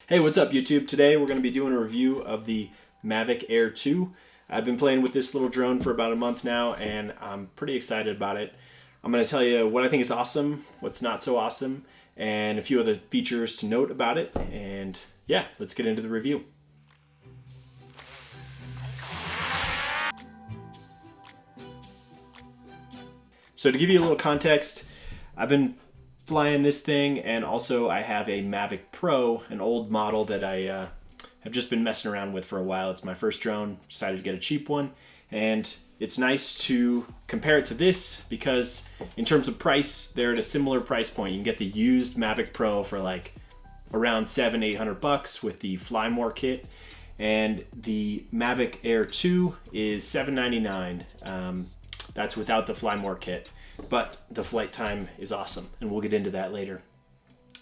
Hey, what's up YouTube? Today we're going to be doing a review of the Mavic Air 2. I've been playing with this little drone for about a month now and I'm pretty excited about it. I'm going to tell you what I think is awesome, what's not so awesome, and a few other features to note about it. And yeah, let's get into the review. So to give you a little context, I've been flying this thing, and also I have a Mavic Pro, an old model that I have just been messing around with for a while. It's my first drone, decided to get a cheap one, and it's nice to compare it to this because in terms of price, they're at a similar price point. You can get the used Mavic Pro for like around $700-800 with the Fly More kit, and the Mavic Air 2 is $799. That's without the Fly More kit, but the flight time is awesome, and we'll get into that later.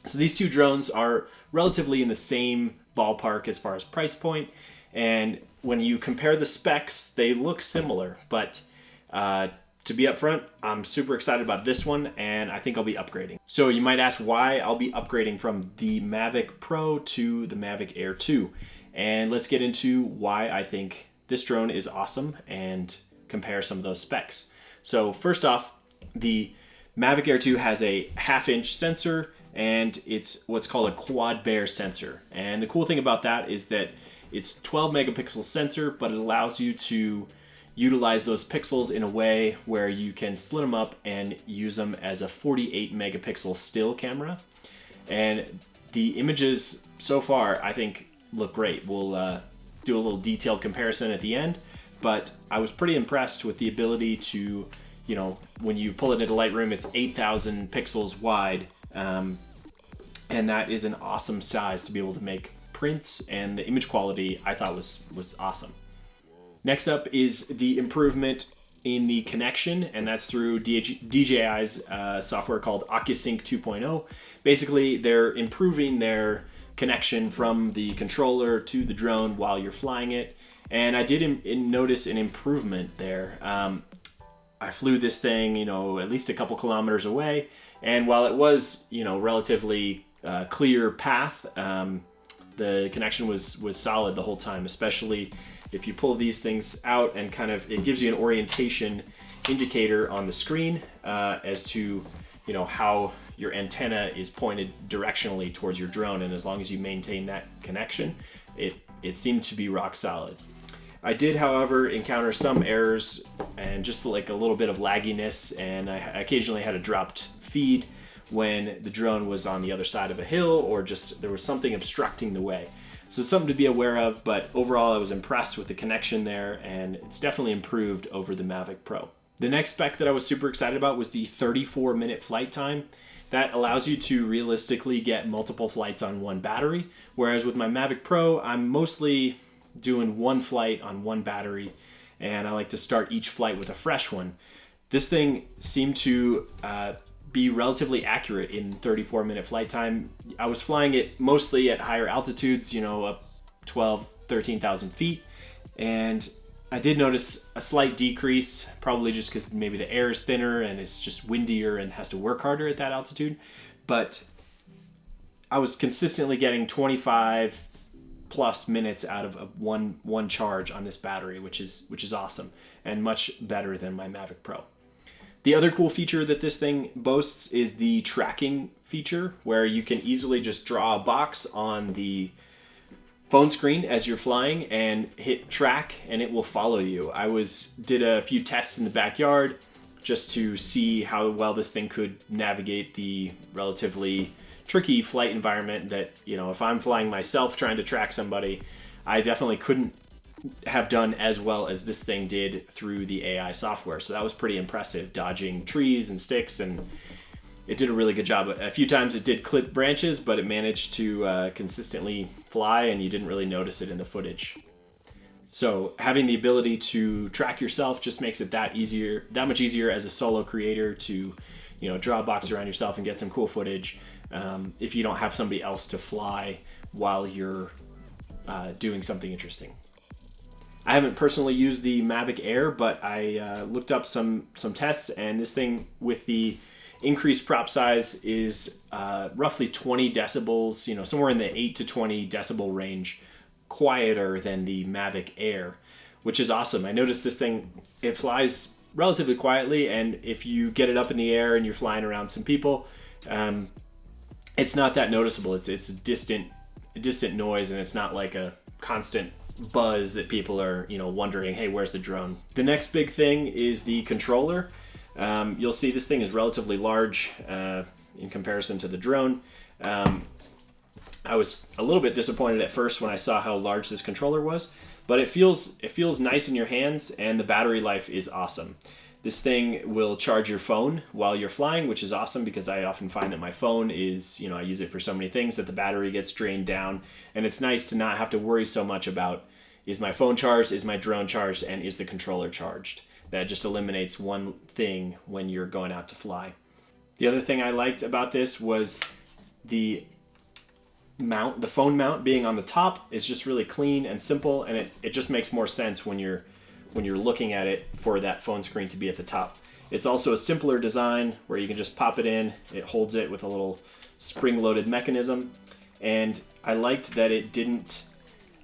So these two drones are relatively in the same ballpark as far as price point, and when you compare the specs, they look similar, but to be upfront, I'm super excited about this one, and I think I'll be upgrading. So you might ask why I'll be upgrading from the Mavic Pro to the Mavic Air 2, and let's get into why I think this drone is awesome and compare some of those specs. So first off, the Mavic Air 2 has a 1/2-inch sensor, and it's what's called a quad bear sensor. And the cool thing about that is that it's 12 megapixel sensor, but it allows you to utilize those pixels in a way where you can split them up and use them as a 48 megapixel still camera. And the images so far, I think, look great. We'll do a little detailed comparison at the end, but I was pretty impressed with the ability to, when you pull it into Lightroom, it's 8,000 pixels wide, and that is an awesome size to be able to make prints, and the image quality I thought was awesome. Next up is the improvement in the connection, and that's through DJI's software called OcuSync 2.0. Basically, they're improving their connection from the controller to the drone while you're flying it, and I did notice an improvement there. I flew this thing, at least a couple kilometers away, and while it was, relatively clear path, the connection was solid the whole time, especially if you pull these things out and it gives you an orientation indicator on the screen as to, how your antenna is pointed directionally towards your drone, and as long as you maintain that connection, it seemed to be rock solid. I did, however, encounter some errors and just like a little bit of lagginess, and I occasionally had a dropped feed when the drone was on the other side of a hill, or just there was something obstructing the way. So something to be aware of, but overall I was impressed with the connection there, and it's definitely improved over the Mavic Pro. The next spec that I was super excited about was the 34-minute flight time. That allows you to realistically get multiple flights on one battery, whereas with my Mavic Pro, I'm mostly doing one flight on one battery, and I like to start each flight with a fresh one. This thing seemed to be relatively accurate in 34-minute flight time. I was flying it mostly at higher altitudes, up 13,000 feet, and I did notice a slight decrease, probably just because maybe the air is thinner and it's just windier and has to work harder at that altitude, but I was consistently getting 25 plus minutes out of one charge on this battery, which is awesome and much better than my Mavic Pro. The other cool feature that this thing boasts is the tracking feature, where you can easily just draw a box on the phone screen as you're flying and hit track, and it will follow you. I did a few tests in the backyard just to see how well this thing could navigate the relatively tricky flight environment that, if I'm flying myself trying to track somebody, I definitely couldn't have done as well as this thing did through the AI software. So that was pretty impressive, dodging trees and sticks, and it did a really good job. A few times it did clip branches, but it managed to consistently fly, and you didn't really notice it in the footage. So having the ability to track yourself just makes it that much easier as a solo creator to, draw a box around yourself and get some cool footage if you don't have somebody else to fly while you're doing something interesting. I haven't personally used the Mavic Air, but I looked up some tests, and this thing with the increased prop size is roughly 20 decibels, somewhere in the 8 to 20 decibel range, quieter than the Mavic Air, which is awesome. I noticed this thing, it flies relatively quietly, and if you get it up in the air and you're flying around some people, it's not that noticeable. It's a distant noise, and it's not like a constant buzz that people are wondering, hey, where's the drone? The next big thing is the controller. You'll see this thing is relatively large in comparison to the drone. I was a little bit disappointed at first when I saw how large this controller was, but it feels nice in your hands, and the battery life is awesome. This thing will charge your phone while you're flying, which is awesome because I often find that my phone is, I use it for so many things that the battery gets drained down, and it's nice to not have to worry so much about, is my phone charged, is my drone charged, and is the controller charged? That just eliminates one thing when you're going out to fly. The other thing I liked about this was the mount, the phone mount being on the top is just really clean and simple, and it just makes more sense when you're looking at it for that phone screen to be at the top. It's also a simpler design where you can just pop it in, it holds it with a little spring-loaded mechanism, and I liked that it didn't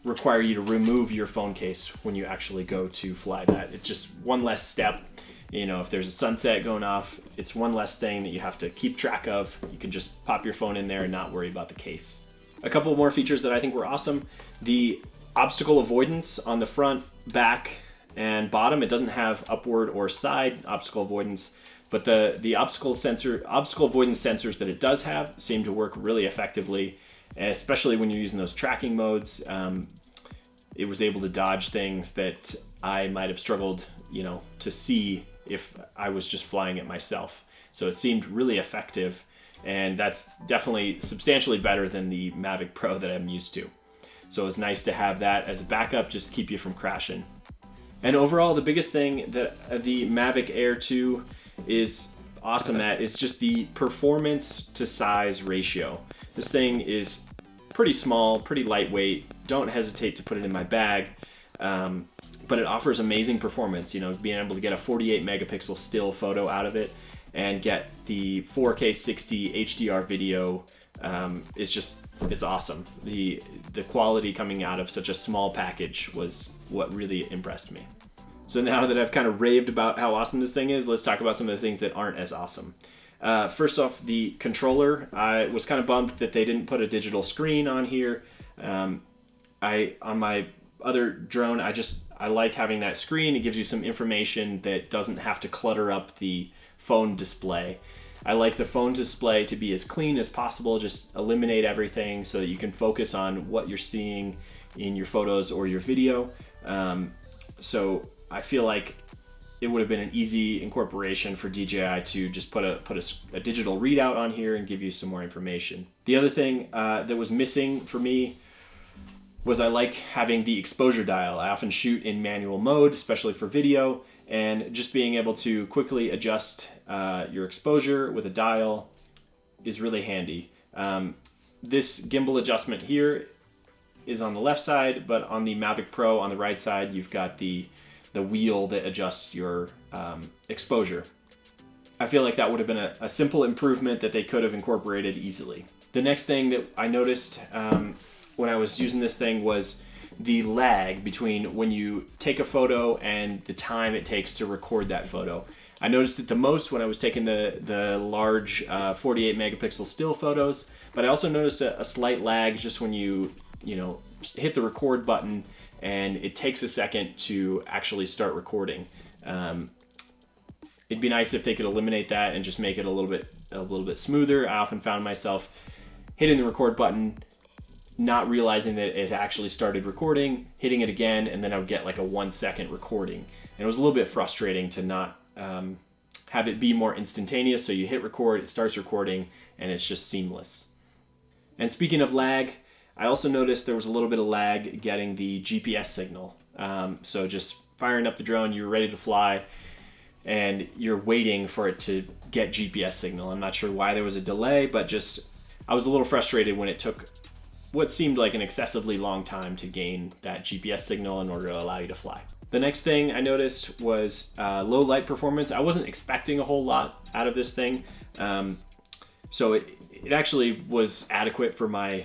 require you to remove your phone case when you actually go to fly that. It's just one less step. If there's a sunset going off, it's one less thing that you have to keep track of. You can just pop your phone in there and not worry about the case. A couple more features that I think were awesome. The obstacle avoidance on the front, back, and bottom. It doesn't have upward or side obstacle avoidance, but the obstacle avoidance sensors that it does have seem to work really effectively, especially when you're using those tracking modes. It was able to dodge things that I might have struggled, to see if I was just flying it myself. So it seemed really effective, and that's definitely substantially better than the Mavic Pro that I'm used to. So it's nice to have that as a backup just to keep you from crashing. And overall, the biggest thing that the Mavic Air 2 is awesome at is just the performance to size ratio. This thing is pretty small, pretty lightweight. Don't hesitate to put it in my bag. But it offers amazing performance, being able to get a 48 megapixel still photo out of it and get the 4K 60 HDR video it's awesome. The quality coming out of such a small package was what really impressed me. So now that I've kind of raved about how awesome this thing is, let's talk about some of the things that aren't as awesome. First off, the controller. I was kind of bummed that they didn't put a digital screen on here. On my other drone, I like having that screen. It gives you some information that doesn't have to clutter up the phone display. I like the phone display to be as clean as possible, just eliminate everything so that you can focus on what you're seeing in your photos or your video. So I feel like it would have been an easy incorporation for DJI to just put a digital readout on here and give you some more information. The other thing that was missing for me was I like having the exposure dial. I often shoot in manual mode, especially for video, and just being able to quickly adjust your exposure with a dial is really handy. This gimbal adjustment here is on the left side, but on the Mavic Pro on the right side, you've got the wheel that adjusts your exposure. I feel like that would have been a simple improvement that they could have incorporated easily. The next thing that I noticed when I was using this thing was the lag between when you take a photo and the time it takes to record that photo. I noticed it the most when I was taking the large 48 megapixel still photos, but I also noticed a slight lag just when you hit the record button and it takes a second to actually start recording. It'd be nice if they could eliminate that and just make it a little bit smoother. I often found myself hitting the record button, not realizing that it actually started recording, hitting it again, and then I would get like a 1 second recording. And it was a little bit frustrating to not have it be more instantaneous. So you hit record, it starts recording, and it's just seamless. And speaking of lag, I also noticed there was a little bit of lag getting the GPS signal. So just firing up the drone, you're ready to fly, and you're waiting for it to get GPS signal. I'm not sure why there was a delay, but I was a little frustrated when it took what seemed like an excessively long time to gain that GPS signal in order to allow you to fly. The next thing I noticed was low light performance. I wasn't expecting a whole lot out of this thing. So it actually was adequate for my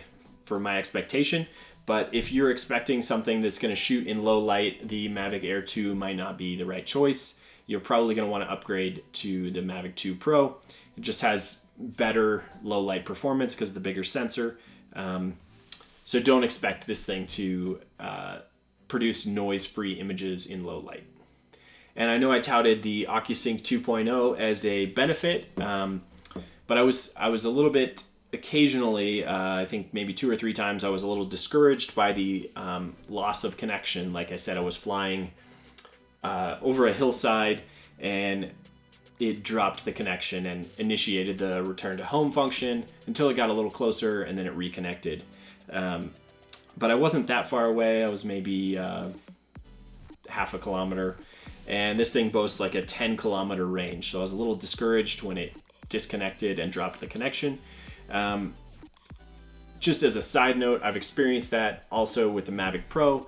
expectation. But if you're expecting something that's going to shoot in low light, the Mavic Air 2 might not be the right choice. You're probably going to want to upgrade to the Mavic 2 Pro. It just has better low light performance because of the bigger sensor. So don't expect this thing to produce noise-free images in low light. And I know I touted the OcuSync 2.0 as a benefit, but I was a little bit, occasionally, I think maybe 2 or 3 times, I was a little discouraged by the loss of connection. Like I said, I was flying over a hillside and it dropped the connection and initiated the return to home function until it got a little closer and then it reconnected. But I wasn't that far away. I was maybe half a kilometer, and this thing boasts like a 10-kilometer range. So I was a little discouraged when it disconnected and dropped the connection. Just as a side note, I've experienced that also with the Mavic Pro.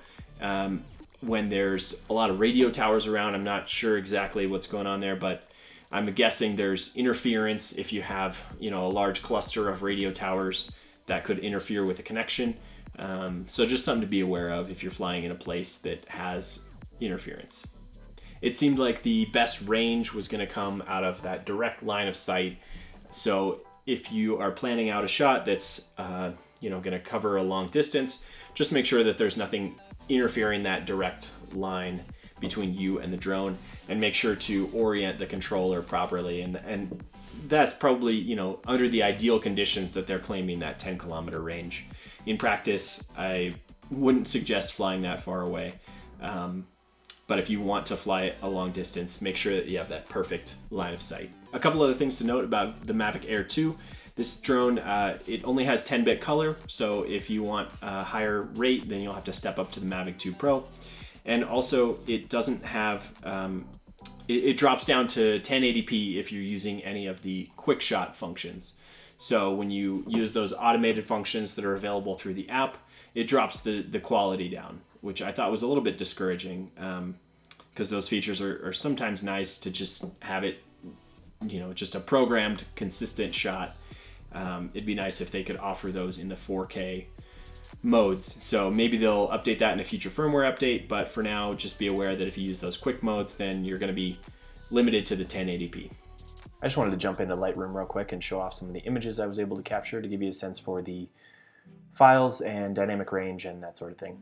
When there's a lot of radio towers around, I'm not sure exactly what's going on there, but I'm guessing there's interference if you have, a large cluster of radio towers that could interfere with the connection. So just something to be aware of if you're flying in a place that has interference. It seemed like the best range was going to come out of that direct line of sight. So if you are planning out a shot that's going to cover a long distance, just make sure that there's nothing interfering that direct line between you and the drone, and make sure to orient the controller properly. And that's probably, under the ideal conditions that they're claiming that 10-kilometer range. In practice, I wouldn't suggest flying that far away. But if you want to fly a long distance, make sure that you have that perfect line of sight. A couple other things to note about the Mavic Air 2. This drone, it only has 10-bit color, so if you want a higher rate, then you'll have to step up to the Mavic 2 Pro. And also, it doesn't have, it drops down to 1080p if you're using any of the quick shot functions. So when you use those automated functions that are available through the app, it drops the quality down, which I thought was a little bit discouraging, because those features are sometimes nice to just have it, just a programmed, consistent shot. It'd be nice if they could offer those in the 4K modes. So maybe they'll update that in a future firmware update, but for now, just be aware that if you use those quick modes, then you're going to be limited to the 1080p. I just wanted to jump into Lightroom real quick and show off some of the images I was able to capture to give you a sense for the files and dynamic range and that sort of thing.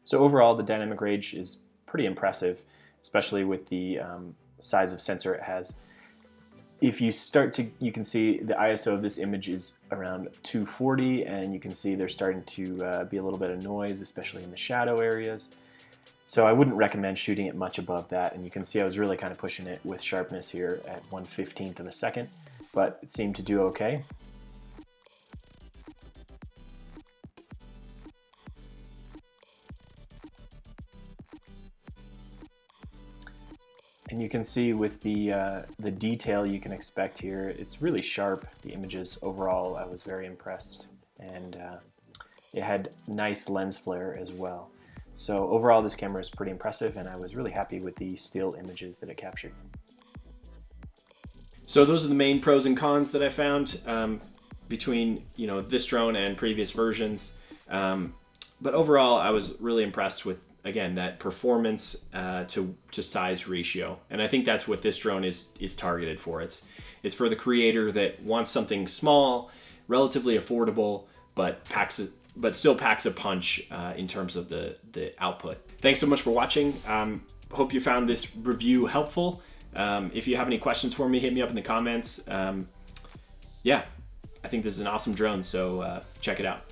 So overall, the dynamic range is pretty impressive, especially with the size of sensor it has. If you you can see the ISO of this image is around 240, and you can see there's starting to be a little bit of noise, especially in the shadow areas. So I wouldn't recommend shooting it much above that, and you can see I was really kind of pushing it with sharpness here at 1/15th of a second, but it seemed to do okay. And you can see with the detail you can expect here, it's really sharp. The images overall, I was very impressed, and it had nice lens flare as well. So overall, this camera is pretty impressive, and I was really happy with the still images that it captured. So those are the main pros and cons that I found between this drone and previous versions. But overall, I was really impressed with, again, that performance to size ratio, and I think that's what this drone is targeted for. It's for the creator that wants something small, relatively affordable, but still packs a punch in terms of the output. Thanks so much for watching. Hope you found this review helpful. If you have any questions for me, hit me up in the comments. Yeah, I think this is an awesome drone, so check it out.